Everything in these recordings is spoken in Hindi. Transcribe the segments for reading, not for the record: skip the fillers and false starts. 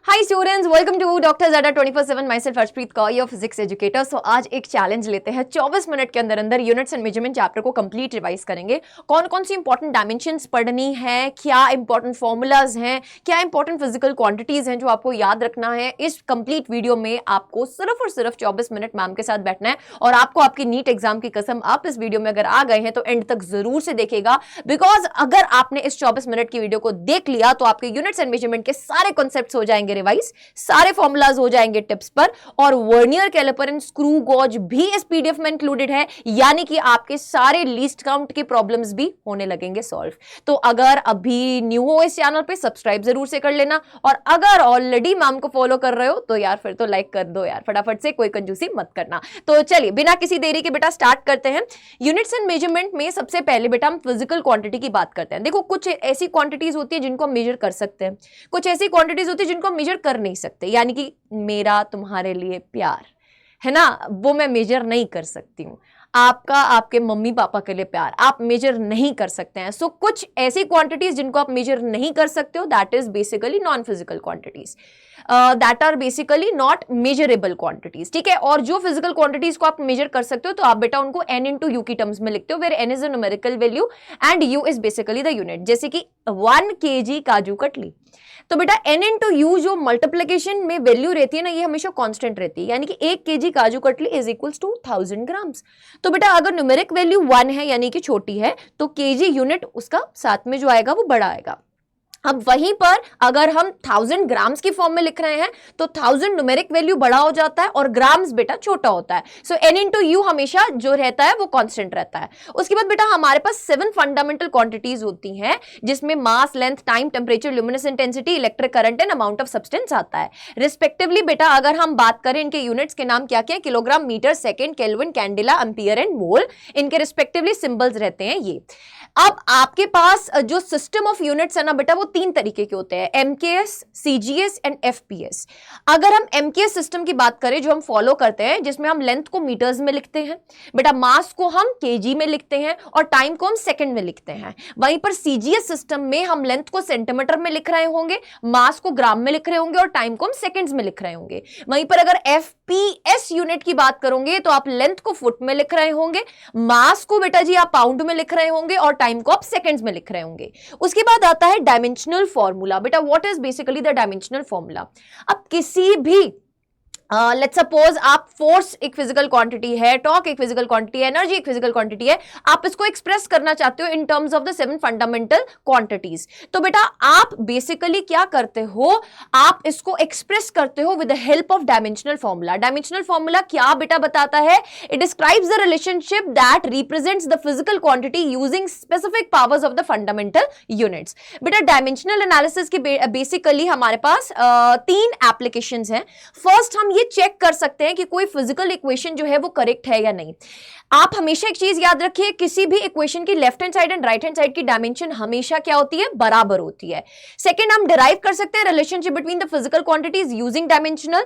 Hi students, welcome to doctor Zada 24/7 myself Arshpreet Kaur, your physics educator. So आज एक चैलेंज लेते हैं। 24 मिनट के अंदर अंदर यूनिट्स एंड मेजरमेंट चैप्टर को कंप्लीट रिवाइज करेंगे। कौन कौन सी इंपॉर्टेंट डायमेंशंस पढ़नी है, क्या इंपॉर्टेंट फॉर्मूलाज हैं, क्या इंपॉर्टेंट फिजिकल क्वांटिटीज हैं जो आपको याद रखना है। इस कंप्लीट वीडियो में आपको सिर्फ और सिर्फ 24 मिनट मैम के साथ बैठना है और आपको आपकी नीट एग्जाम की कसम, आप इस वीडियो में अगर आ गए हैं तो एंड तक जरूर से देखेगा, बिकॉज अगर आपने इस 24 मिनट की वीडियो को देख लिया तो आपके यूनिट्स एंड मेजरमेंट के सारे कॉन्सेप्ट्स हो जाएंगे रिवाइज, सारे फॉर्मूलाज हो जाएंगे टिप्स पर, और vernier calliper and screw gauge भी इस पीडीएफ में इंक्लूडेड है। यानी कि आपके सारे लीस्ट काउंट के प्रॉब्लम्स भी होने लगेंगे सॉल्व। तो अगर अभी न्यू हो इस चैनल पे, सब्सक्राइब जरूर से कर लेना, और अगर ऑलरेडी मैम को फॉलो कर रहे हो तो यार फिर तो लाइक कर दो यार, फटाफट से, कोई कंजूसी मत करना। तो चलिए बिना किसी देरी के बेटा स्टार्ट करते हैं। यूनिट्स एंड मेजरमेंट में सबसे पहले बेटा हम फिजिकल क्वांटिटी की बात करते हैं। देखो, कुछ ऐसी क्वांटिटीज होती है जिनको हम मेजर कर सकते हैं, कुछ ऐसी क्वांटिटीज होती है जिनको हम मेजर कर नहीं सकते। यानी कि मेरा तुम्हारे लिए प्यार है ना, वो मैं मेजर नहीं कर सकती हूँ। आपका आपके मम्मी पापा के लिए प्यार आप मेजर नहीं कर सकते हैं। सो कुछ ऐसी क्वांटिटीज जिनको आप मेजर नहीं कर सकते हो, that is basically non physical quantities, that are basically not measurable quantities. ठीक है, और जो फिजिकल क्वांटिटीज को आप मेजर कर सकते हो तो आप बेटा उनको n इंटू यू की टर्म्स में लिखते हो, where n is a numerical value and u is basically the unit. जैसे कि 1 kg काजू कतली, तो बेटा n इंटू यू जो मल्टीप्लीकेशन में वैल्यू रहती है ना, ये हमेशा कांस्टेंट रहती है। यानी कि 1 kg काजू कतली इज इक्वल्स टू 1000 ग्राम्स। तो बेटा अगर न्यूमेरिक वैल्यू 1 है यानी कि छोटी है, तो kg यूनिट उसका साथ में जो आएगा वो बड़ा आएगा। अब वहीं पर अगर हम 1000 ग्राम्स की फॉर्म में लिख रहे हैं तो 1000 न्यूमेरिक वैल्यू बड़ा हो जाता है और ग्राम्स बेटा छोटा होता है। सो n इंटू यू हमेशा जो रहता है वो कांस्टेंट रहता है। उसके बाद बेटा हमारे पास 7 फंडामेंटल क्वांटिटीज होती हैं, जिसमें mass, length, time, temperature, luminous intensity, electric current and amount of substance आता है रिस्पेक्टिवली। बेटा अगर हम बात करें इनके यूनिट्स के नाम क्या क्या है, kilogram, metre, second, kelvin, candela, ampere and mole, इनके रिस्पेक्टिवली सिंबल्स रहते हैं ये। अब आपके पास जो सिस्टम ऑफ यूनिट्स है ना बेटा, वो 3 तरीके के होते हैं, एमकेएस, सीजीएस एंड एफपीएस। अगर हम एमकेएस सिस्टम की बात करें जो हम फॉलो करते हैं, जिसमें हम लेंथ को मीटर्स में लिखते हैं, बेटा मास को हम केजी में लिखते हैं और टाइम को हम सेकंड में लिखते हैं। वहीं पर सीजीएस सिस्टम में हम लेंथ को सेंटीमीटर में लिख रहे होंगे, मास को ग्राम में लिख रहे होंगे और टाइम को हम सेकंड्स में लिख रहे होंगे। वहीं पर अगर एफपीएस यूनिट की बात करोगे तो आप लेंथ को फुट में लिख रहे होंगे, मास को बेटा जी आप पाउंड में लिख रहे होंगे और टाइम को आप सेकंड्स में लिख रहे होंगे। उसके बाद आता है डायमेंशनल फॉर्मूला। बेटा what is basically the dimensional formula. अब किसी भी लेट्स सपोज आप फोर्स एक फिजिकल क्वांटिटी है, टॉर्क एक फिजिकल क्वांटिटी है, एनर्जी एक फिजिकल क्वांटिटी है, आप इसको एक्सप्रेस करना चाहते हो in terms of the 7 fundamental quantities. तो बेटा आप बेसिकली क्या करते हो, आप इसको एक्सप्रेस करते हो with the help of dimensional formula. Dimensional formula क्या बेटा बताता है, it describes the relationship that represents the physical quantity using specific powers of the fundamental units. बेटा डायमेंशनल एनालिसिस के बेसिकली हमारे पास 3 एप्लीकेशंस हैं। फर्स्ट हम ये चेक कर सकते हैं कि कोई फिजिकल इक्वेशन जो है वो करेक्ट है या नहीं। आप हमेशा एक चीज याद रखिए, किसी भी इक्वेशन की left hand side and right hand side की डायमेंशन हमेशा क्या होती है, बराबर होती है। सेकंड, हम डिराइव कर सकते हैं relationship between the physical quantities using dimensional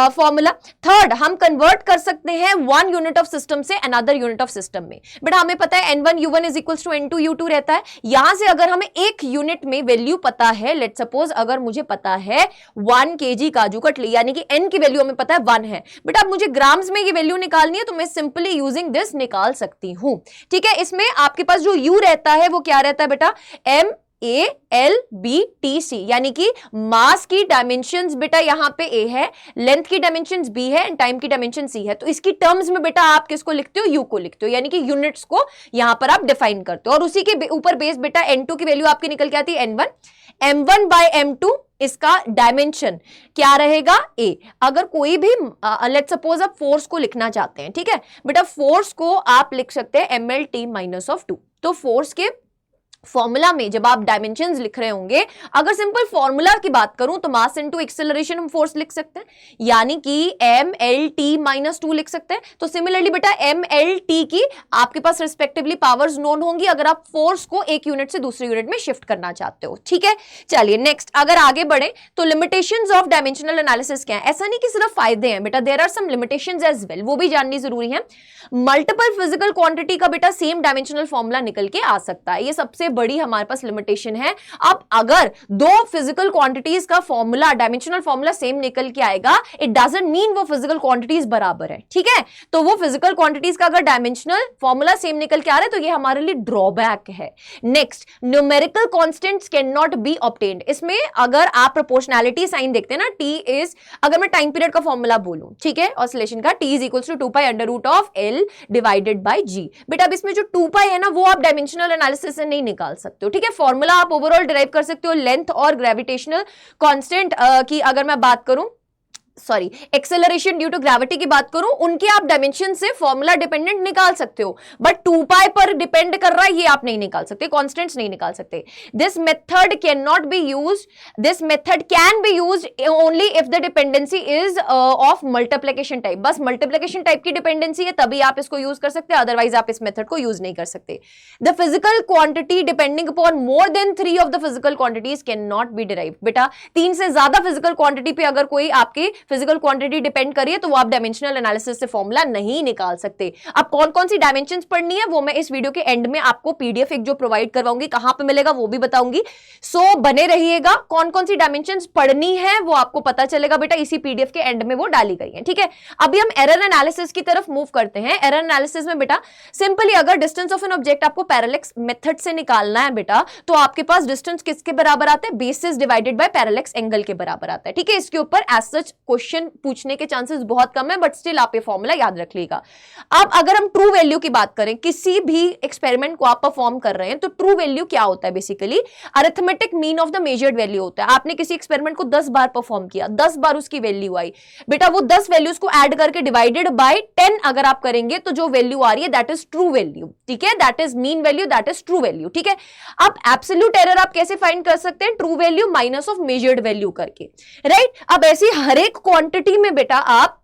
formula. Third, हम कन्वर्ट कर सकते हैं वन यूनिट ऑफ सिस्टम से अनदर यूनिट ऑफ सिस्टम में। बेटा हमें पता है n1 u1 is equals to n2 u2 रहता है। यहां से अगर हमें एक यूनिट में वैल्यू पता है, लेट सपोज अगर मुझे पता है 1 kg काजू कतली, यानी कि n की वैल्यू हमें पता है 1 है, बेटा मुझे ग्राम्स में ये वैल्यू निकालनी है तो मैं सिंपली यूजिंग दिस निकाल सकती हूं। ठीक है, इसमें आपके पास जो u रहता है वो क्या रहता है बेटा, MALBTC, यानी कि मास की डायमेंशंस बेटा यहां पे A है, लेंथ की डायमेंशंस B है एंड टाइम की डायमेंशन C है। तो इसकी टर्म्स में बेटा आप किसको लिखते हो, U को लिखते हो, यानी कि यूनिट्स को यहां पर आप डिफाइन करते हो। और उसी के ऊपर बेस बेटा N2 की वैल्यू आपकी निकल के आती है N1, M1 बाय M2 इसका डायमेंशन क्या रहेगा, A। अगर कोई भी लेट्स सपोज आप फोर्स को लिखना चाहते हैं, ठीक है बेटा, फोर्स को आप लिख सकते हैं MLT माइनस ऑफ 2। तो फोर्स के फॉर्मूला में जब आप डायमेंशंस लिख रहे होंगे, अगर सिंपल फॉर्मूला की बात करूं तो मास इनटू एक्सेलरेशन हम फोर्स लिख सकते हैं, यानी कि MLT माइनस 2 लिख सकते हैं। तो सिमिलरली बेटा MLT की आपके पास रिस्पेक्टिवली पावर्स नोन होंगी अगर आप फोर्स को एक यूनिट से दूसरे यूनिट में शिफ्ट करना चाहते हो। ठीक है, चलिए नेक्स्ट अगर आगे बढ़े तो लिमिटेशंस ऑफ डायमेंशनल एनालिसिस क्या है। ऐसा नहीं कि सिर्फ फायदे हैं बेटा, there are some limitations as well, वो भी जाननी जरूरी है। मल्टीपल फिजिकल क्वांटिटी का बेटा सेम डायमेंशनल फॉर्मूला निकल के आ सकता है, ये सबसे बड़ी हमारे पास लिमिटेशन है। अब अगर दो फिजिकल क्वांटिटीज का फॉर्मूला, डायमेंशनल फॉर्मूला सेम निकल के आएगा, इट डजंट मीन वो फिजिकल क्वांटिटीज बराबर है, ठीक है। तो वो फिजिकल क्वांटिटीज का अगर डायमेंशनल फॉर्मूला सेम निकल के आ रहा है तो ये हमारे लिए ड्रॉबैक है। Next, numerical constants can not be obtained. इसमें अगर आप प्रोपोर्शनैलिटी साइन देखते हैं ना, टी इज, अगर मैं टाइम पीरियड का फॉर्मूला बोलूं, ठीक है, ऑसिलेशन का, T is equal to 2 pi under root of L divided by G. बेटा अब इसमें जो 2 पाई है ना, वो आप डायमेंशनल एनालिसिस से नहीं निकाल सकते हो, ठीक है। फॉर्मूला आप ओवरऑल डिराइव कर सकते हो लेंथ और ग्रेविटेशनल कांस्टेंट की अगर मैं बात करूं, sorry acceleration due to gravity की बात करूं, उनके आप डायमेंशन से फॉर्मूला डिपेंडेंट निकाल सकते हो, बट 2 पाई पर डिपेंड कर रहा है ये आप नहीं निकाल सकते, कांस्टेंट्स नहीं निकाल सकते। This method can not be used, this method can be used only if the dependency is of multiplication type. बस मल्टीप्लिकेशन टाइप की डिपेंडेंसी है तभी आप इसको यूज कर सकते हैं, अदरवाइज आप इस मेथड को यूज नहीं कर सकते। The physical quantity depending upon more than 3 of the physical quantities can not be derived. बेटा 3 से ज्यादा फिजिकल क्वांटिटी पे अगर कोई आपकी फिजिकल क्वांटिटी डिपेंड करिए तो वो आप डायमेंशनल एनालिसिस से फॉर्मूला नहीं निकाल सकते। अब कौन कौन सी डायमेंशंस पढ़नी है वो मैं इस वीडियो के एंड में आपको पीडीएफ एक जो प्रोवाइड करवाऊंगी, कहां पे मिलेगा वो भी बताऊंगी, सो बने रहिएगा। कौन कौन सी डायमेंशंस पढ़नी है वो आपको पता चलेगा बेटा, इसी पीडीएफ के एंड में वो डाली गई है, ठीक है। अभी हम एरर एनालिसिस की तरफ मूव करते हैं। एरर एनालिसिस में बेटा सिंपली अगर डिस्टेंस ऑफ एन ऑब्जेक्ट आपको पैरेलक्स मेथड से निकालना है बेटा, तो आपके पास डिस्टेंस किसके बराबर आता है, बेसिस डिवाइडेड बाय पैरेलक्स एंगल के बराबर आता है, ठीक है। इसके ऊपर एज सच क्वेश्चन पूछने के चांसेस बहुत कम है, बट स्टिल आप ये फॉर्मूला याद रख लीजिएगा। अब अगर हम ट्रू वैल्यू की बात करें, किसी भी एक्सपेरिमेंट को आप परफॉर्म कर रहे हैं तो ट्रू वैल्यू क्या होता है, basically arithmetic mean of the measured value होता है। आपने किसी एक्सपेरिमेंट को 10 बार परफॉर्म किया, 10 बार उसकी वैल्यू आई बेटा, वो 10 वैल्यूज को ऐड करके डिवाइडेड बाय 10 अगर आप करेंगे तो जो वैल्यू आ रही है दैट इज ट्रू वैल्यू, ठीक है, that is mean value, that is true value, ठीक है। अब एब्सोल्यूट एरर आप कैसे फाइंड कर सकते हैं, true value minus of measured value करके, राइट। अब ऐसी हर एक क्वांटिटी में बेटा आप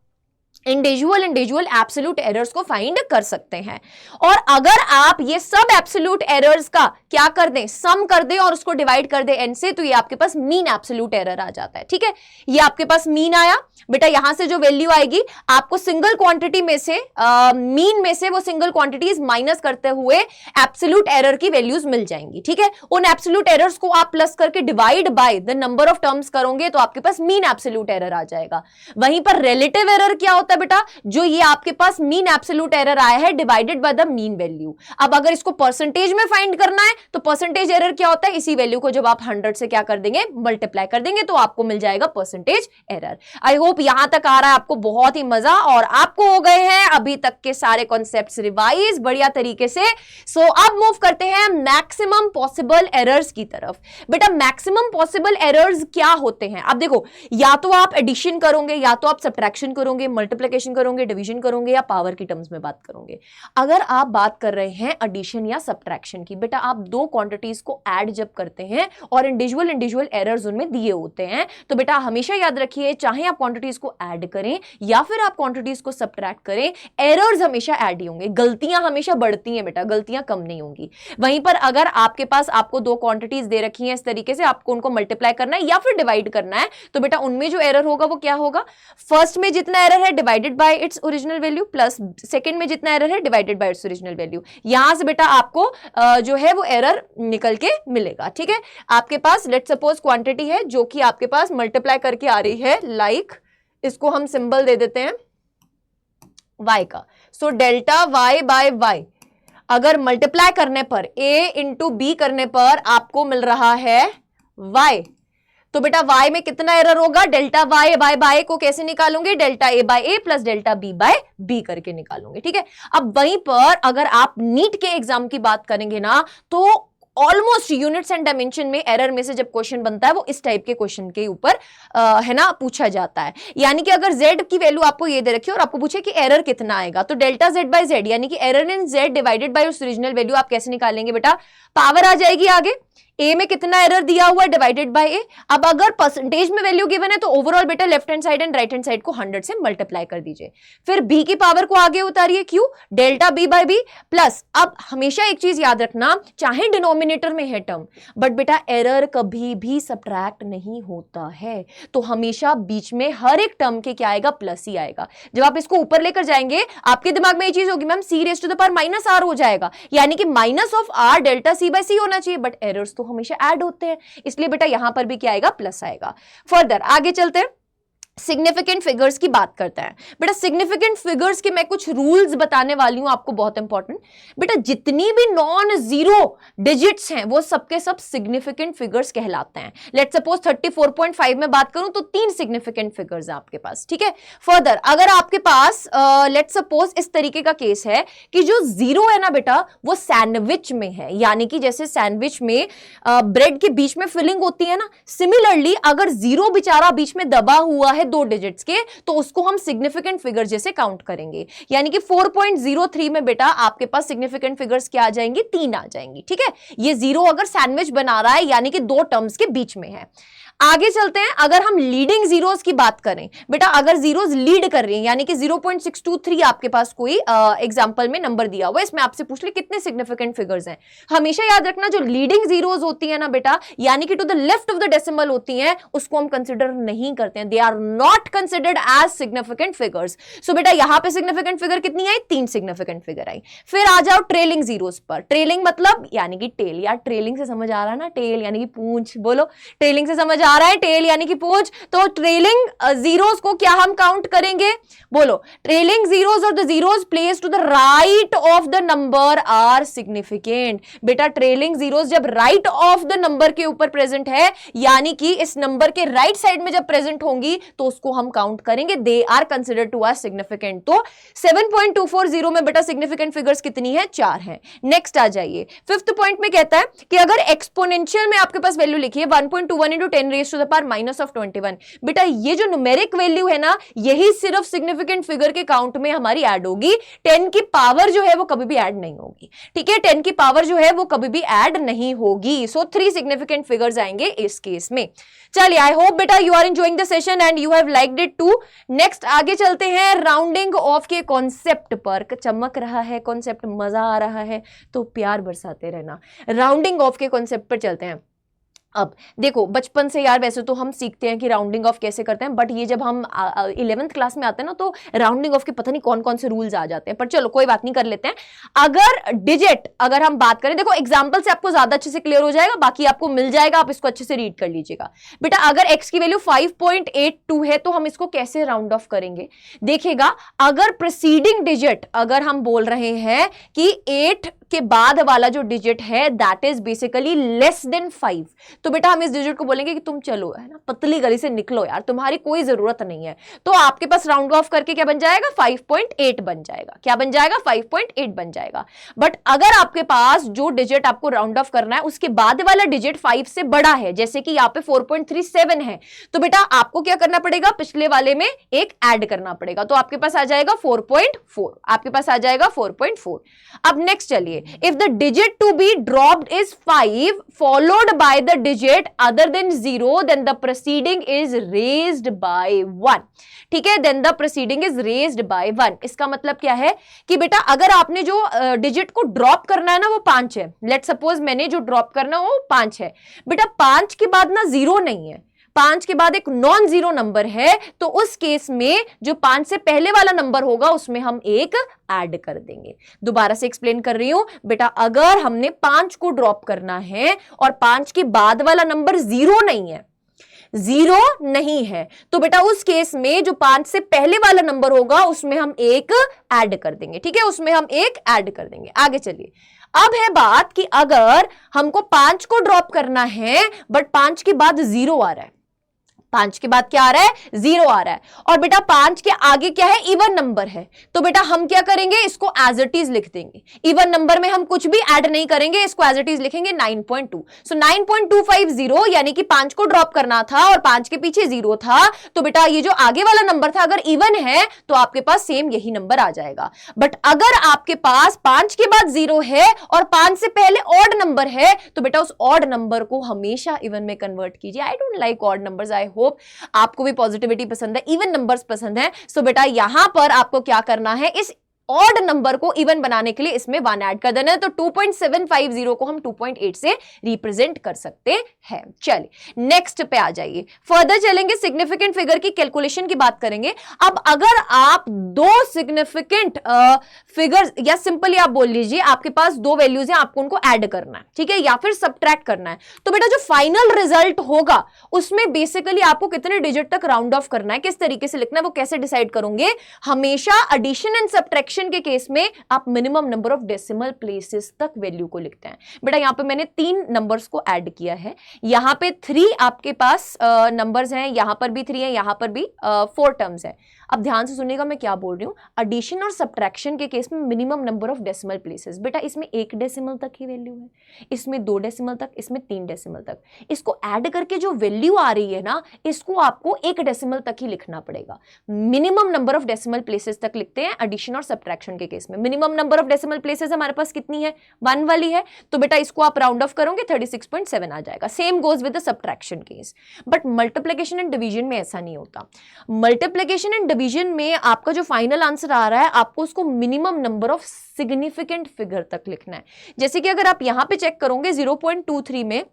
इंडिविजुअल एब्सोल्यूट एरर्स को फाइंड कर सकते हैं। और अगर आप ये सब एब्सोल्यूट एरर्स का क्या कर दें, सम कर दें और उसको डिवाइड कर दें एन से, तो ये आपके पास मीन एब्सोल्यूट एरर आ जाता है, ठीक है। ये आपके पास मीन आया बेटा, यहां से जो वैल्यू आएगी आपको सिंगल क्वांटिटी में से मीन में से वो सिंगल क्वांटिटीज माइनस करते हुए एब्सोल्यूट एरर की वैल्यूज मिल जाएंगी, ठीक है। उन एब्सोल्यूट एरर्स को आप प्लस करके divide by the number of terms करोगे तो आपके पास मीन एब्सोल्यूट एरर आ जाएगा। वहीं पर रिलेटिव एरर क्या होता है बेटा, जो ये आपके पास मीन एब्सोल्यूट एरर आया है divided by the mean value. अब अगर इसको परसेंटेज में फाइंड करना है तो परसेंटेज एरर क्या होता है, इसी वैल्यू को जब आप 100 से क्या कर देंगे, मल्टीप्लाई कर देंगे तो आपको मिल जाएगा परसेंटेज एरर। आई होप यहां तक आ रहा है आपको बहुत ही मजा, और आपको हो गए हैं अभी तक के सारे कॉन्सेप्ट्स रिवाइज बढ़िया तरीके से। सो अब मूव करते हैं मैक्सिमम पॉसिबल एरर्स की तरफ। बेटा मैक्सिमम पॉसिबल एरर्स क्या होते हैं, अब देखो, या तो आप एडिशन करोगे, या तो आप सब्ट्रैक्शन करोगे, मल्टीप्लिकेशन करोगे, डिवीजन करोगे, या पावर की टर्म्स में बात करोगे। अगर आप बात कर रहे हैं एडिशन या सब्ट्रैक्शन की, बेटा आप दो क्वांटिटीज को ऐड जब करते हैं और इंडिविजुअल एरर्स उनमें दिए होते हैं, तो बेटा हमेशा याद रखिए, चाहे आप क्वांटिटीज को ऐड करें या फिर आप क्वांटिटीज को सब्ट्रैक्ट करें, एरर्स हमेशा ऐड ही होंगे, गलतियां हमेशा बढ़ती हैं बेटा, गलतियां कम नहीं होंगी। वहीं पर अगर आपके पास आपको दो क्वांटिटीज दे रखी हैं इस तरीके से, आपको उनको मल्टीप्लाई करना है या फिर डिवाइड करना है, तो बेटा उनमें जो एरर होगा वो क्या होगा, फर्स्ट में जितना एरर है divided by its original value, plus second में जितना एरर है divided by its original value. यहां से बेटा आपको जो है वो एरर निकल के मिलेगा, ठीक है। आपके पास लेट्स सपोज क्वांटिटी है जो कि आपके पास मल्टीप्लाई करके आ रही है, लाइक इसको हम सिंबल दे देते हैं y का, so delta y by y अगर मल्टीप्लाई करने पर a इंटू बी करने पर आपको मिल रहा है y, तो बेटा y में कितना एरर होगा, डेल्टा y बाय बाय को कैसे निकालूंगे, delta a by a plus delta b by b करके निकालूंगे, ठीक है। अब वहीं पर अगर आप नीट के एग्जाम की बात करेंगे ना, तो ऑलमोस्ट यूनिट्स एंड डायमेंशन में एरर में से जब क्वेश्चन बनता है वो इस टाइप के क्वेश्चन के ऊपर है ना पूछा जाता है। यानी कि अगर z की वैल्यू आपको ये दे रखी है और आपको पूछे कि एरर कितना आएगा, तो डेल्टा z बाय z यानी कि error in z divided by उस ओरिजिनल वैल्यू आप कैसे निकालेंगे बेटा, पावर आ जाएगी आगे, ए में कितना एरर दिया हुआ है डिवाइडेड बाय ए। अब अगर परसेंटेज में वैल्यू गिवन है तो ओवरऑल बेटा left hand side and right hand side को 100 से मल्टीप्लाई कर दीजिए, फिर बी की पावर को आगे उतारिए, Q delta B by B plus. अब हमेशा एक चीज याद रखना, चाहे डिनोमिनेटर में है टर्म, बट बेटा एरर कभी भी सब्ट्रैक्ट नहीं होता है, तो हमेशा बीच में हर एक टर्म के क्या आएगा, प्लस ही आएगा। जब आप इसको ऊपर लेकर जाएंगे आपके दिमाग में ये चीज होगी, ma'am C raise to the power minus R हो जाएगा, यानी कि minus of R delta C by C होना चाहिए, बट एरर्स तो हमेशा ऐड होते हैं, इसलिए बेटा यहां पर भी क्या आएगा, प्लस आएगा। फर्दर आगे चलते हैं, सिग्निफिकेंट फिगर्स की बात करते हैं। बेटा सिग्निफिकेंट फिगर्स के मैं कुछ रूल्स बताने वाली हूं आपको, बहुत इंपॉर्टेंट। बेटा जितनी भी नॉन जीरो डिजिट्स हैं वो सबके सब सिग्निफिकेंट फिगर्स कहलाते हैं। लेट्स सपोज 34.5 में बात करूं तो 3 सिग्निफिकेंट फिगर्स हैं आपके पास, ठीक है। फर्दर अगर आपके पास लेट्स सपोज इस तरीके का केस है कि जो जीरो है ना बेटा वो सैंडविच में है, यानी कि जैसे सैंडविच में ब्रेड के बीच में फिलिंग होती है ना, सिमिलरली अगर जीरो बेचारा बीच में दबा हुआ है 2 डिजिट्स के, तो उसको हम सिग्निफिकेंट फिगर जैसे काउंट करेंगे, यानी कि 4.03 में बेटा आपके पास सिग्निफिकेंट फिगर्स क्या आ जाएंगी, 3 आ जाएंगी, ठीक है। ये जीरो अगर सैंडविच बना रहा है यानी कि 2 टर्म्स के बीच में है। आगे चलते हैं, अगर हम लीडिंग जीरोस की बात करें, बेटा अगर जीरोस लीड कर रही हैं यानी कि 0.623 आपके पास कोई एग्जांपल में नंबर दिया हुआ है, इसमें आपसे पूछ ले कितने सिग्निफिकेंट फिगर्स हैं। हमेशा याद रखना जो लीडिंग जीरोस होती है ना बेटा, यानी कि to the left of the decimal होती हैं, उसको हम कंसिडर नहीं करते हैं, they are not considered as significant figures. So बेटा यहां पे सिग्निफिकेंट फिगर कितनी आई, 3 सिग्निफिकेंट फिगर आई। फिर आ जाओ ट्रेलिंग जीरोस पर। ट्रेलिंग मतलब यानी कि टेल, यार ट्रेलिंग से समझ आ रहा है ना, टेल यानी कि पूंछ, बोलो ट्रेलिंग से समझ आ रहा है, टेल यानी कि पूंछ। तो ट्रेलिंग जीरोस को क्या हम काउंट करेंगे, बोलो ट्रेलिंग जीरोस और the zeros placed to the right of the number are significant. बेटा ट्रेलिंग जीरोस जब राइट ऑफ द नंबर के ऊपर प्रेजेंट है, यानी कि इस नंबर के राइट साइड में जब प्रेजेंट होंगी तो उसको हम काउंट करेंगे, they are considered to are significant. तो 7.240 में बेटा सिग्निफिकेंट फिगर्स कितनी है, 4 है। नेक्स्ट आ जाइए, 5th पॉइंट में कहता है कि अगर एक्सपोनेंशियल में आपके पास वैल्यू लिखी है 1.21 into 10 raised to the power minus of 21, बेटा ये जो न्यूमेरिक वैल्यू है ना, यही सिर्फ सिग्निफिकेंट फिगर के काउंट में हमारी ऐड होगी, 10 की पावर जो है वो कभी भी ऐड नहीं होगी, ठीक है। 10 की पावर जो है वो कभी भी ऐड नहीं होगी। सो 3 सिग्निफिकेंट फिगर्स आएंगे इस केस में। चलिए, आई होप बेटा you are enjoying the session and you have liked it too. Next आगे चलते हैं राउंडिंग ऑफ के कॉन्सेप्ट पर। चमक रहा है कॉन्सेप्ट, मजा आ रहा है तो प्यार बरसाते रहना। राउंडिंग ऑफ के कॉन्सेप्ट पर चलते हैं। अब देखो बचपन से यार वैसे तो हम सीखते हैं कि राउंडिंग ऑफ कैसे करते हैं, बट ये जब हम 11th क्लास में आते हैं ना तो राउंडिंग ऑफ के पता नहीं कौन कौन से रूल्स आ जाते हैं, पर चलो कोई बात नहीं, कर लेते हैं। अगर डिजिट अगर हम बात करें, देखो एग्जांपल से आपको ज्यादा अच्छे से क्लियर हो जाएगा, बाकी आपको मिल जाएगा, आप इसको अच्छे से रीड कर लीजिएगा। बेटा अगर x की वैल्यू 5.82 है तो हम इसको कैसे राउंड ऑफ करेंगे, देखिएगा अगर प्रीसीडिंग डिजिट अगर हम बोल रहे हैं कि 8 के बाद वाला जो डिजिट है that is basically less than 5, तो बेटा हम इस डिजिट को बोलेंगे कि तुम चलो है ना पतली गली से निकलो यार, तुम्हारी कोई जरूरत नहीं है। तो आपके पास राउंड ऑफ करके क्या बन जाएगा, 5.8 बन जाएगा। क्या बन जाएगा, 5.8 बन जाएगा। बट अगर आपके पास जो डिजिट आपको राउंड ऑफ करना है उसके बाद वाला डिजिट 5 से बड़ा है, जैसे कि यहाँ पे 4.37 है, तो बेटा आपको क्या करना पड़ेगा, पिछले वाले में एक ऐड करना पड़ेगा, तो आपके पास आ जाएगा 4.4, आपके पास आ जाएगा 4.4। अब नेक्स्ट चलिए, if the digit to be dropped is 5 followed by the digit other than 0 then the preceding is raised by 1, ठीक है, then the preceding is raised by 1। इसका मतलब क्या है कि बेटा अगर आपने जो डिजिट को ड्रॉप करना है ना वो 5 है, लेट सपोज मैंने जो ड्रॉप करना है वो 5 है, बेटा 5 के बाद ना 0 नहीं है, 5 के बाद एक नॉन जीरो नंबर है, तो उस केस में जो 5 से पहले वाला नंबर होगा उसमें हम एक ऐड कर देंगे। दोबारा से एक्सप्लेन कर रही हूं बेटा, अगर हमने 5 को ड्रॉप करना है और 5 के बाद वाला नंबर 0 नहीं है, 0 नहीं है, तो बेटा उस केस में जो 5 से पहले वाला नंबर होगा उसमें हम एक ऐड कर देंगे, ठीक है, उसमें हम एक ऐड कर देंगे। आगे चलिए, अब है बात कि अगर हमको 5 को ड्रॉप करना है बट 5 के बाद 0 आ रहा है, 5 के बाद क्या आ रहा है, 0 आ रहा है, और बेटा 5 के आगे क्या है, इवन नंबर है, तो बेटा हम क्या करेंगे, इसको एज इट इज लिख देंगे। इवन नंबर में हम कुछ भी ऐड नहीं करेंगे, इसको एज इट इज लिखेंगे 9.2। सो 9.250 यानी कि 5 को ड्रॉप करना था और 5 के पीछे 0 था, तो बेटा ये जो आगे वाला नंबर था अगर इवन है तो आपके पास सेम यही नंबर आ जाएगा। बट अगर आपके पास 5 के बाद 0 है और 5 से पहले ऑड नंबर है, तो बेटा उस ऑड नंबर को हमेशा इवन में कन्वर्ट कीजिए। I don't like odd numbers, I hope आपको भी पॉजिटिविटी पसंद है, इवन नंबर्स पसंद है। सो बेटा यहां पर आपको क्या करना है, इस ऑड नंबर को इवन बनाने के लिए इसमें 1 ऐड कर देना है, तो 2.750 को हम 2.8 से रिप्रेजेंट कर सकते हैं। चलिए नेक्स्ट पे आ जाइए, फर्दर चलेंगे, सिग्निफिकेंट फिगर की कैलकुलेशन की बात करेंगे। अब अगर आप दो सिग्निफिकेंट फिगर्स, या सिंपली आप बोल लीजिए आपके पास दो वैल्यूज हैं, आपको उनको ऐड करना है, ठीक है, या फिर सब्ट्रैक्ट करना है, तो बेटा जो फाइनल रिजल्ट होगा उसमें बेसिकली आपको कितने डिजिट तक राउंड ऑफ करना है, किस तरीके से लिखना है, वो कैसे डिसाइड करोगे। हमेशा एडिशन एंड सब्ट्रैक्शन के केस में आप minimum number of decimal places तक वैल्यू को लिखते हैं। बेटा यहां पे मैंने 3 नंबर्स को ऐड किया है, यहां पे 3 आपके पास नंबर्स हैं, यहां पर भी 3 है, यहां पर भी 4 टर्म्स है। अब ध्यान से सुनिएगा मैं क्या बोल रही हूं, एडिशन और सब्ट्रैक्शन के केस में minimum number of decimal places, बेटा इसमें 1 डेसिमल तक ही वैल्यू है, इसमें 2 डेसिमल तक, इसमें 3 डेसिमल तक। इसको ऐड करके जो वैल्यू आ रही है ना, इसको आपको 1 डेसिमल तक ही लिखना पड़ेगा। Minimum number of decimal places तक लिखते हैं एडिशन और सब्ट्रैक्शन के केस में। Minimum number of decimal places हमारे पास कितनी है, 1 वाली है, तो बेटा इसको आप राउंड ऑफ करोगे 36.7 आ जाएगा। Same goes with the subtraction case. But multiplication and division में ऐसा नहीं होता। मल्टीप्लिकेशन एंड डिवीजन में आपका जो फाइनल आंसर आ रहा है, आपको उसको minimum number of significant figure तक लिखना है। जैसे कि अगर आप यहां पे चेक करोगे 0.23 में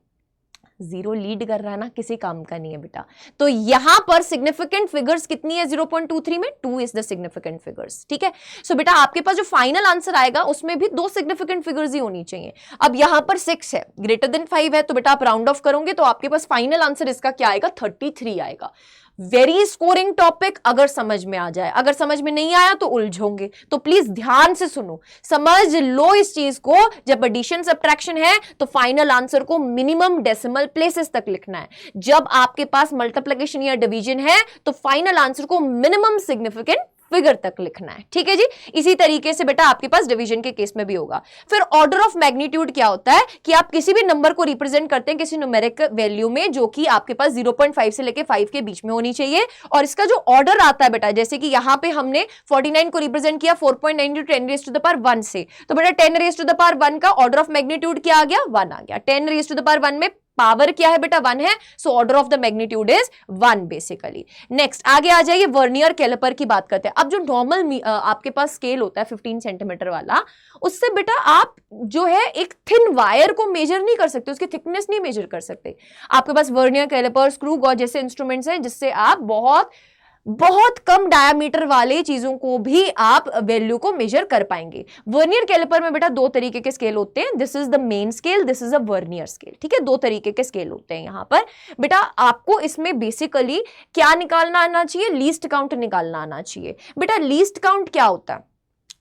0 लीड कर रहा है ना, किसी काम का नहीं है बेटा, तो यहां पर सिग्निफिकेंट फिगर्स कितनी है 0.23 में, 2 इज द सिग्निफिकेंट फिगर्स, ठीक है। सो बेटा आपके पास जो फाइनल आंसर आएगा उसमें भी 2 सिग्निफिकेंट फिगर्स ही होनी चाहिए। अब यहां पर 6 है, ग्रेटर देन 5 है, तो बेटा आप राउंड ऑफ करोगे तो आपके पास फाइनल आंसर इसका क्या आएगा, 33 आएगा। वेरी स्कोरिंग टॉपिक अगर समझ में आ जाए, अगर समझ में नहीं आया तो उलझोगे, तो प्लीज ध्यान से सुनो, समझ लो इस चीज को। जब एडिशन सब्ट्रैक्शन है तो फाइनल आंसर को मिनिमम डेसिमल प्लेसेस तक लिखना है। जब आपके पास मल्टीप्लिकेशन या डिवीजन है तो फाइनल आंसर को मिनिमम सिग्निफिकेंट फिगर तक लिखना है, ठीक है जी। इसी तरीके से बेटा आपके पास डिवीजन के केस में भी होगा। फिर ऑर्डर ऑफ मैग्नीट्यूड क्या होता है कि आप किसी भी नंबर को रिप्रेजेंट करते हैं किसी न्यूमेरिक वैल्यू में, जो कि आपके पास 0.5 से लेके 5 के बीच में होनी चाहिए, और इसका जो ऑर्डर आता है बेटा, जैसे कि यहां पे हमने 49 को रिप्रेजेंट किया 4.9 × 10⁻1 से, तो बेटा 10⁻1 का ऑर्डर ऑफ मैग्नीट्यूड क्या आ गया, 1 आ गया। 10⁻1 में पावर क्या है बेटा, 1 है, so order of the magnitude is 1 basically. Next आगे आ जाइए, वर्नियर कैलिपर की बात करते हैं। अब जो नॉर्मल आपके पास स्केल होता है 15 सेंटीमीटर वाला, उससे बेटा आप जो है एक थिन वायर को मेजर नहीं कर सकते, उसकी थिकनेस नहीं मेजर कर सकते। आपके पास वर्नियर कैलिपर, स्क्रू गॉज जैसे इंस्ट्रूमेंट्स हैं जिससे आप बहुत कम डायामीटर वाले चीजों को भी आप वैल्यू को मेजर कर पाएंगे। वर्नियर कैलिपर में बेटा 2 तरीके के स्केल होते हैं, this is the main scale, this is a vernier scale, ठीक है। 2 तरीके के स्केल होते हैं यहां पर। बेटा आपको इसमें बेसिकली क्या निकालना आना चाहिए, लीस्ट काउंट निकालना आना चाहिए। बेटा लीस्ट काउंट क्या होता है,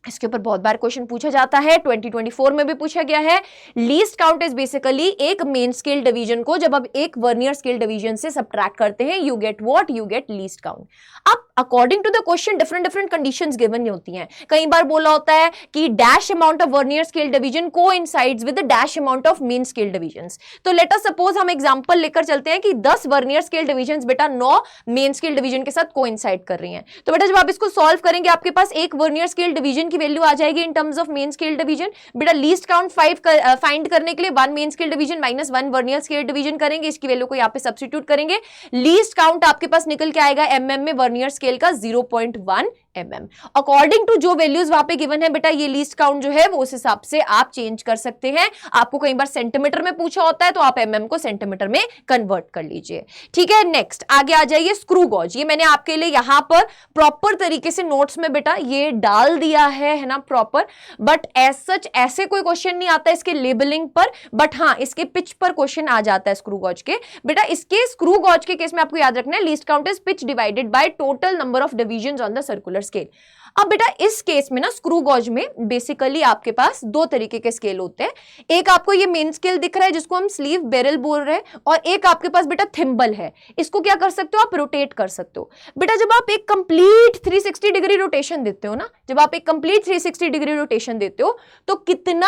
इसके ऊपर बहुत बार क्वेश्चन पूछा जाता है, 2024 में भी पूछा गया है। लीस्ट काउंट इज बेसिकली एक मेन स्केल डिवीजन को जब आप एक वर्नियर स्केल डिवीजन से सबट्रैक्ट करते हैं, you get what, you get least count. अब according to the question different conditions given होती हैं। कई बार बोला होता है कि dash amount of vernier scale division coincides with the dash amount of main scale divisions. तो लेट अस सपोज हम एग्जांपल लेकर चलते हैं कि 10 वर्नियर स्केल डिवीजंस बेटा 9 मेन स्केल डिवीजन के साथ कोइंसाइड कर रही हैं। तो बेटा जब आप इसको सॉल्व करेंगे आपके पास एक वर्नियर स्केल डिवीजन की वैल्यू आ जाएगी in terms of main scale division. बेटा लीस्ट काउंट 5 फाइंड करने के लिए 1 main scale division minus 1 vernier scale division करेंगे, इसकी वैल्यू को यहां पे सब्स्टिट्यूट करेंगे। लीस्ट काउंट आपके पास निकल के आएगा एमएम में, वर्नियर स्केल का 0.1 mm। अकॉर्डिंग टू जो वैल्यूज वहां पे गिवन है बेटा, ये लीस्ट काउंट जो है वो उस हिसाब से आप चेंज कर सकते हैं। आपको कई बार सेंटीमीटर में पूछा होता है तो आप mm को सेंटीमीटर में कन्वर्ट कर लीजिए, ठीक है। नेक्स्ट आगे आ जाइए, स्क्रू गॉज। ये मैंने आपके लिए यहां पर प्रॉपर तरीके से नोट्स में बेटा ये डाल दिया है ना प्रॉपर, बट एज सच ऐसे कोई क्वेश्चन नहीं आता इसके लेबलिंग पर, बट हाँ इसके पिच पर क्वेश्चन आ जाता है स्क्रू गॉज के। बेटा इसके स्क्रू गॉज के केस में आपको याद रखना है least count is pitch divided by total number of divisions on the circular scale. अब बेटा इस केस में ना स्क्रू गॉज में बेसिकली आपके पास दो तरीके के स्केल होते हैं। एक आपको ये मेन स्केल दिख रहा है जिसको हम स्लीव बैरल बोल रहे हैं, और एक आपके पास बेटा थिम्बल है। इसको क्या कर सकते हो आप, रोटेट कर सकते हो। बेटा जब आप एक कंप्लीट 360 डिग्री रोटेशन देते हो ना, जब आप एक कंप्लीट 360 डिग्री रोटेशन देते हो तो कितना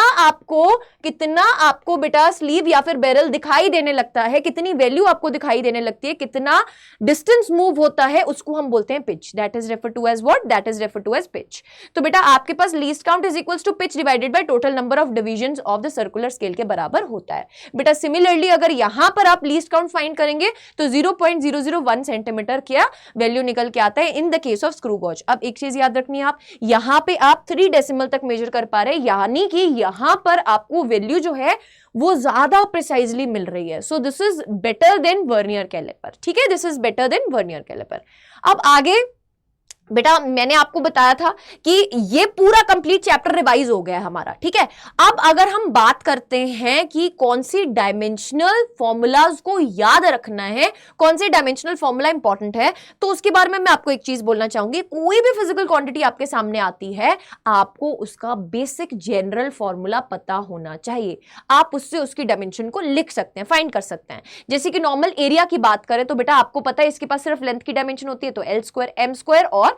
आपको बेटा स्लीव या फिर बैरल दिखाई देने लगता है, कितनी वैल्यू आपको दिखाई देने लगती है, कितना डिस्टेंस मूव होता है, उसको हम बोलते हैं pitch. That is refer to as what, that is refer to as pitch. तो बेटा आपके पास least count is equals to pitch divided by total number of divisions of the circular scale के बराबर होता है। बेटा सिमिलरली अगर यहां पर आप लीस्ट काउंट फाइंड करेंगे तो 0.001 सेंटीमीटर क्या वैल्यू निकल के आता है in the case of screw gauge. अब एक चीज याद रखनी है, आप यहां पे आप 3 डेसिमल तक मेजर कर पा रहे हैं, यानी कि यहां पर आपको वैल्यू जो है वो ज्यादा प्रिसाइजली मिल रही है। So this is better than vernier calliper. ठीक है, this is better than vernier calliper. अब आगे बेटा मैंने आपको बताया था कि ये पूरा कंप्लीट चैप्टर रिवाइज हो गया है हमारा। ठीक है, अब अगर हम बात करते हैं कि कौन सी डायमेंशनल फॉर्मूलाज को याद रखना है, कौन सी डायमेंशनल फॉर्मूला इंपॉर्टेंट है, तो उसके बारे में मैं आपको एक चीज बोलना चाहूंगी। कोई भी फिजिकल क्वांटिटी आपके सामने आती है, आपको उसका बेसिक जनरल फॉर्मूला पता होना चाहिए। आप उससे उसकी डायमेंशन को लिख सकते हैं, फाइंड कर सकते हैं। जैसे कि नॉर्मल एरिया की बात करें तो बेटा आपको पता है इसके पास सिर्फ लेंथ की डायमेंशन होती है, तो एल स्क्वायर एम स्क्वायर, और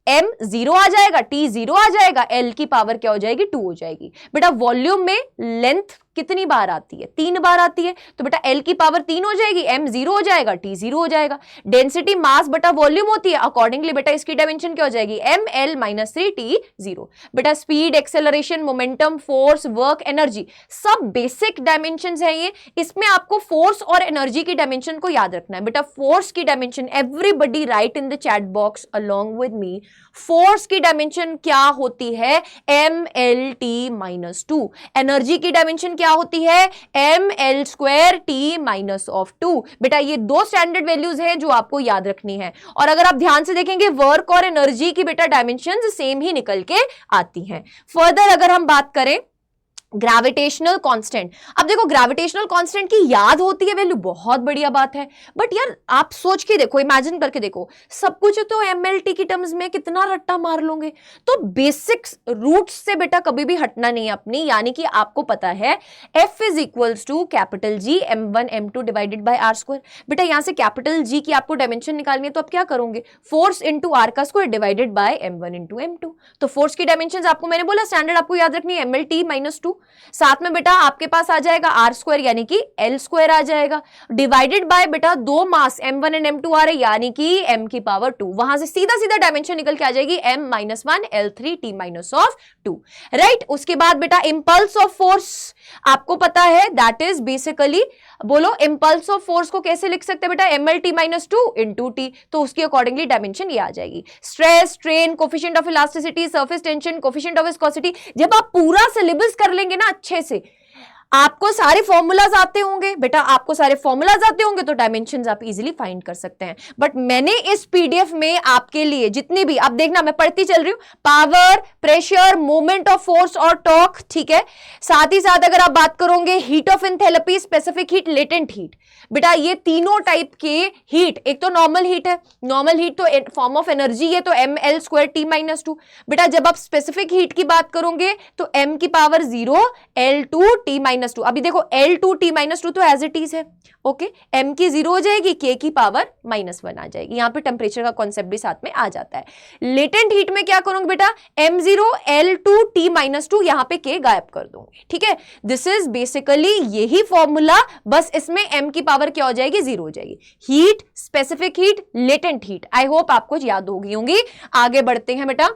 m 0 आ जाएगा, t 0 आ जाएगा, l की पावर क्या हो जाएगी 2 हो जाएगी। बेटा वॉल्यूम में लेंथ कितनी बार आती है, 3 बार आती है, तो बेटा l की पावर 3 हो जाएगी, m 0 हो जाएगा, t 0 हो जाएगा। डेंसिटी मास बटा वॉल्यूम होती है, अकॉर्डिंगली बेटा इसकी डायमेंशन क्या हो जाएगी m l - 3 t 0। बेटा speed, acceleration, momentum, force, work, energy सब बेसिक डायमेंशंस हैं ये। इसमें आपको फोर्स और एनर्जी की डायमेंशन को याद रखना है। बेटा फोर्स की dimension everybody right in the chat box along with me, force की डायमेंशन क्या होती है mlt-2। एनर्जी की डायमेंशन क्या होती है ml²t-2। बेटा ये दो स्टैंडर्ड वैल्यूज हैं जो आपको याद रखनी है। और अगर आप ध्यान से देखेंगे वर्क और एनर्जी की बेटा डायमेंशंस सेम ही निकल के आती हैं। फर्दर अगर हम बात करें ग्रेविटेशनल कांस्टेंट, अब देखो ग्रेविटेशनल कांस्टेंट की याद होती है वैल्यू, बहुत बढ़िया बात है, बट यार आप सोच के देखो, इमेजिन करके देखो, सब कुछ तो mlt की टर्म्स में कितना रट्टा मार लोगे। तो बेसिक्स रूट्स से बेटा कभी भी हटना नहीं है अपनी, यानी कि आपको पता है F is equals to capital G m1 m2 divided by r square. बेटा यहां से कैपिटल G की आपको डायमेंशन निकालनी है, तो आप क्या करोगे, फोर्स इंटू r का square divided by m1 into m2। तो फोर्स की डायमेंशन आपको मैंने बोला स्टैंडर्ड आपको याद रखनी है mlt-2। साथ में बेटा आपके पास आ जाएगा आर स्क्वायर यानी कि एल स्क्वायर आ जाएगा, डिवाइडेड बाय बेटा दो मास m1 एंड m2 आ रहे यानी कि m की पावर 2। वहां से सीधा सीधा डायमेंशन निकल के आ जाएगी m-1 l3t-2, राइट। उसके बाद बेटा इंपल्स ऑफ फोर्स आपको पता है, दैट इज बेसिकली, बोलो इंपल्स ऑफ फोर्स को कैसे लिख सकते हैं बेटा mlt-2 इंटू टी, तो उसकी अकॉर्डिंगली डायमेंशन ये आ जाएगी। Stress, strain, coefficient of elasticity, surface tension, coefficient of viscosity, जब आप पूरा सिलेबस कर लेंगे ना अच्छे से, आपको सारे फॉर्मूलाज आते होंगे बेटा, आपको सारे फॉर्मूलाज आते होंगे तो डायमेंशंस आप इजीली फाइंड कर सकते हैं। बट मैंने इस पीडीएफ में आपके लिए जितनी भी, आप देखना मैं पढ़ती चल रही हूं, power, pressure, moment of force और टॉर्क, ठीक है, साथ ही साथ अगर आप बात करोगे heat of enthalpy, specific heat, latent heat, बेटा ये तीनों टाइप के हीट, एक तो नॉर्मल हीट है, नॉर्मल हीट तो फॉर्म ऑफ एनर्जी है, तो ml²t-2। बेटा जब आप स्पेसिफिक हीट की बात करोगे तो m की पावर 0 l2t-2। अभी देखो l2t-2 तो एज इट इज है, ओके, m की 0 हो जाएगी, k की पावर -1 आ जाएगी। यहां पे टेम्परेचर का कॉन्सेप्ट भी साथ में आ जाता है। लेटेंट हीट में क्या करूंगी बेटा, m0 l2t-2, यहां पे k गायब कर दूंगी, ठीक है। दिस इज बेसिकली यही फॉर्मूला, बस इसमें m की पावर क्या हो जाएगी 0 हो जाएगी। Heat, specific heat, latent heat, I hope आपको याद होगी होंगी। आगे बढ़ते हैं बेटा,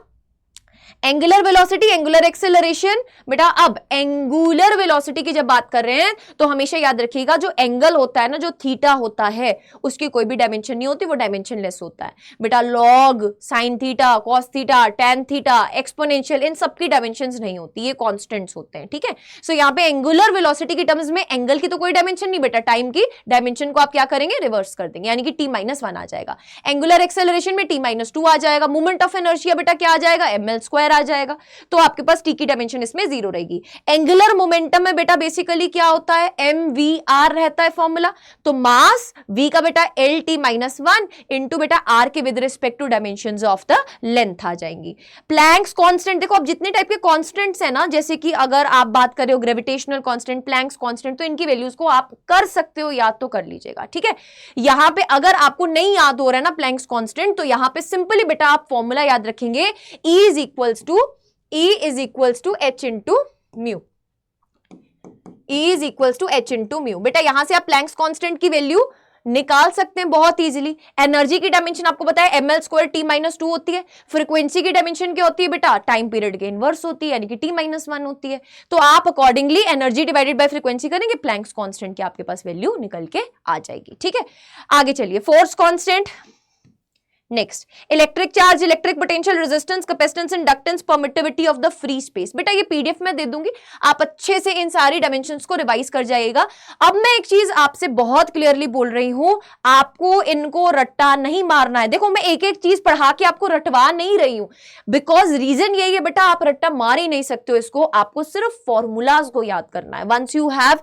एंगुलर वेलोसिटी, एंगुलर एक्सेलरेशन। बेटा अब एंगुलर वेलोसिटी की जब बात कर रहे हैं तो हमेशा याद रखिएगा जो एंगल होता है ना, जो थीटा होता है, उसकी कोई भी डायमेंशन नहीं होती, वो डायमेंशनलेस होता है। बेटा log, sine theta, cos theta, tan theta, exponential, इन सब की डायमेंशंस नहीं होती, ये कांस्टेंट्स होते हैं, ठीक है। सो यहाँ पे एंगुलर वेलोसिटी की टर्म्स में एंगल की तो कोई डायमेंशन नहीं बेटा, टाइम की डायमेंशन को आप क्या करेंगे, रिवर्स कर देंगे, यानी कि t-1 आ जाएगा। एंगुलर एक्सेलरेशन में t-2 आ जाएगा। मूवमेंट ऑफ इनर्शिया बेटा क्या आ जाएगा, ml² स्क्वायर आ जाएगा, तो आपके पास टी की डायमेंशन इसमें 0 रहेगी। एंगुलर मोमेंटम में बेटा बेसिकली क्या होता है, mvr रहता है फॉर्मूला, तो मास v का बेटा lt माइनस 1 इंटू बेटा r के with respect to dimension of the length आ जाएंगी। प्लैंक्स कांस्टेंट, देखो अब जितने टाइप के कांस्टेंट्स है ना, जैसे कि अगर आप बात कर रहे हो ग्रेविटेशनल कांस्टेंट, प्लैंक्स कांस्टेंट, तो इनकी वैल्यूज को आप कर सकते हो, याद तो कर लीजिएगा, ठीक है। यहां पे अगर आपको नहीं याद हो रहा है ना प्लैंक्स कांस्टेंट, तो यहां पे सिंपली बेटा आप फॉर्मूला याद रखेंगे, E is equals to h into mu, E is equals to h into mu. बेटा यहां से आप प्लैंक्स कांस्टेंट की वैल्यू निकाल सकते हैं बहुत इजीली। एनर्जी की डायमेंशन आपको पता है ml स्क्वायर t माइनस 2 होती है। फ्रीक्वेंसी की डायमेंशन क्या होती है बेटा, टाइम पीरियड के इनवर्स होती है, यानी कि t माइनस 1 होती है। तो आप accordingly energy divided by frequency करेंगे, प्लैंक्स कांस्टेंट की आपके पास वैल्यू निकल के आ जाएगी, ठीक है। आगे चलिए, force constant. Next, electric charge, electric potential, resistance, capacitance, inductance, permittivity of the free space. बेटा ये पीडीएफ में दे दूंगी, आप अच्छे से इन सारी डायमेंशंस को रिवाइज कर जाइएगा। अब मैं एक चीज आपसे बहुत क्लियरली बोल रही हूं, आपको इनको रट्टा नहीं मारना है। देखो मैं एक एक चीज पढ़ा के आपको रटवा नहीं रही हूं, बिकॉज रीजन यही है बेटा, आप रट्टा मार ही नहीं सकते हो इसको, आपको सिर्फ फॉर्मूलाज को याद करना है। वंस यू हैव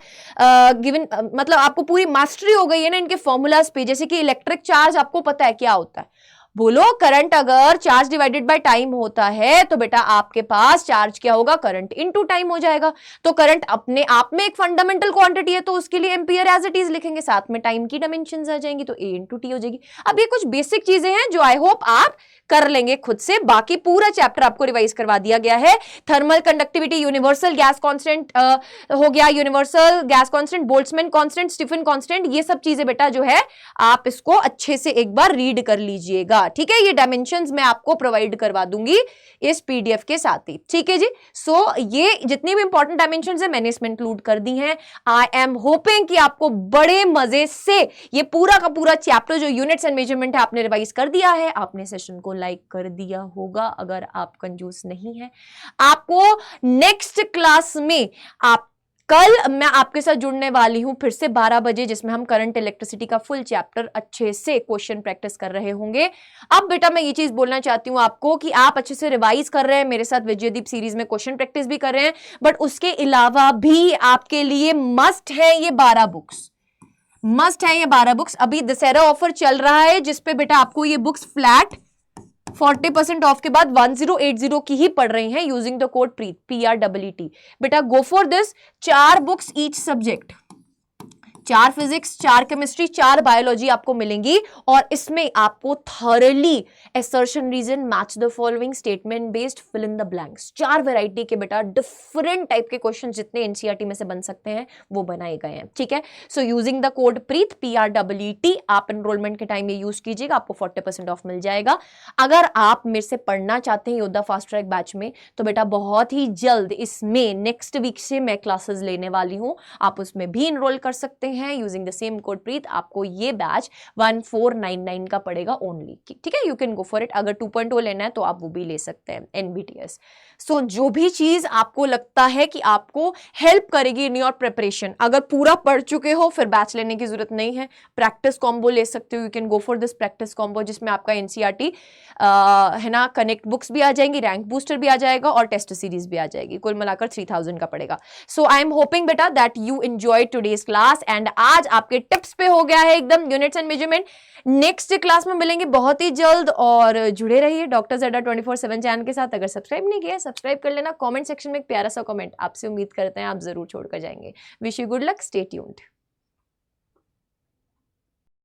गिवन, मतलब आपको पूरी मास्टरी हो गई है ना इनके फॉर्मूलाज पे। जैसे कि इलेक्ट्रिक चार्ज आपको पता है क्या होता है, बोलो, करंट अगर चार्ज डिवाइडेड बाय टाइम होता है तो बेटा आपके पास चार्ज क्या होगा, करंट इनटू टाइम हो जाएगा। तो करंट अपने आप में एक फंडामेंटल क्वांटिटी है, तो उसके लिए एम्पियर एज इट इज लिखेंगे, साथ में टाइम की डायमेंशंस आ जाएंगी, तो ए इंटू टी हो जाएगी। अब ये कुछ बेसिक चीजें हैं जो आई होप आप कर लेंगे खुद से, बाकी पूरा चैप्टर आपको रिवाइज करवा दिया गया है। Thermal conductivity, universal gas constant हो गया, universal gas constant, Boltzmann constant, Stefan constant, ये सब चीजें बेटा जो है आप इसको अच्छे से एक बार रीड कर लीजिएगा, ठीक है। ये डायमेंशंस मैं आपको प्रोवाइड करवा दूंगी इस पीडीएफ के साथ ही, ठीक है जी। सो ये जितनी भी इंपॉर्टेंट डायमेंशंस है मैंने इसमें इंक्लूड कर दी हैं। आई एम होपिंग कि आपको बड़े मजे से ये पूरा का पूरा चैप्टर जो यूनिट्स एंड मेजरमेंट है आपने रिवाइज कर दिया है। आपने सेशन को लाइक कर दिया होगा, अगर आप कंजूस नहीं है। आपको नेक्स्ट क्लास में आप कल मैं आपके साथ जुड़ने वाली हूं फिर से 12 बजे, जिसमें हम करंट इलेक्ट्रिसिटी का फुल चैप्टर अच्छे से क्वेश्चन प्रैक्टिस कर रहे होंगे। अब बेटा मैं ये चीज बोलना चाहती हूं आपको कि आप अच्छे से रिवाइज कर रहे हैं, मेरे साथ विजयदीप सीरीज में क्वेश्चन प्रैक्टिस भी कर रहे हैं, बट उसके अलावा भी आपके लिए मस्ट है ये 12 बुक्स, मस्ट है ये 12 बुक्स। अभी दशहरा ऑफर चल रहा है जिसपे बेटा आपको ये बुक्स फ्लैट 40% ऑफ के बाद 1080 की ही पड़ रही हैं, using the code Preet, PREET। बेटा go for this. 4 books each subject, 4 physics, 4 chemistry, 4 biology आपको मिलेंगी, और इसमें आपको thoroughly assertion, reason, match the following, statement based, fill in the blanks, 4 variety के बेटा डिफरेंट टाइप के क्वेश्चन जितने एनसीईआरटी में से बन सकते हैं वो बनाए गए हैं, ठीक है। So using the code Preet, PREET, आप एनरोलमेंट के टाइम ये यूज कीजिएगा, आपको 40% ऑफ मिल जाएगा। अगर आप मेरे से पढ़ना चाहते हैं योद्धा फास्ट ट्रैक बैच में, तो बेटा बहुत ही जल्द इसमें नेक्स्ट वीक से मैं क्लासेस लेने वाली हूं, आप उसमें भी एनरोल कर सकते हैं यूजिंग द सेम कोड प्रीत। आपको ये बैच 1499 का पड़ेगा ओनली, ठीक है। You can go for it. अगर 2.0 लेना है तो आप वो भी ले सकते हैं, NBTS। सो जो भी चीज आपको लगता है कि आपको हेल्प करेगी इन योर प्रिपरेशन, अगर पूरा पढ़ चुके हो फिर बैच लेने की जरूरत नहीं है, प्रैक्टिस कॉम्बो ले सकते हो। You can go for this practice combo, जिसमें आपका NCERT है ना, कनेक्ट बुक्स भी आ जाएंगी, रैंक बूस्टर भी आ जाएगा और टेस्ट सीरीज भी आ जाएगी। कुल मिलाकर 3000 का पड़ेगा। सो आई एम होपिंग बेटा that you enjoy today's class, and आज आपके टिप्स पे हो गया है एकदम units and measurement. Next class में मिलेंगे बहुत ही जल्द, और जुड़े रहिए डॉक्टर ज़ेडा 24/7 चैनल के साथ। अगर सब्सक्राइब नहीं किया सब्सक्राइब कर लेना। कमेंट सेक्शन में एक प्यारा सा कमेंट आपसे उम्मीद करते हैं आप जरूर छोड़कर जाएंगे। Wish you good luck, stay tuned.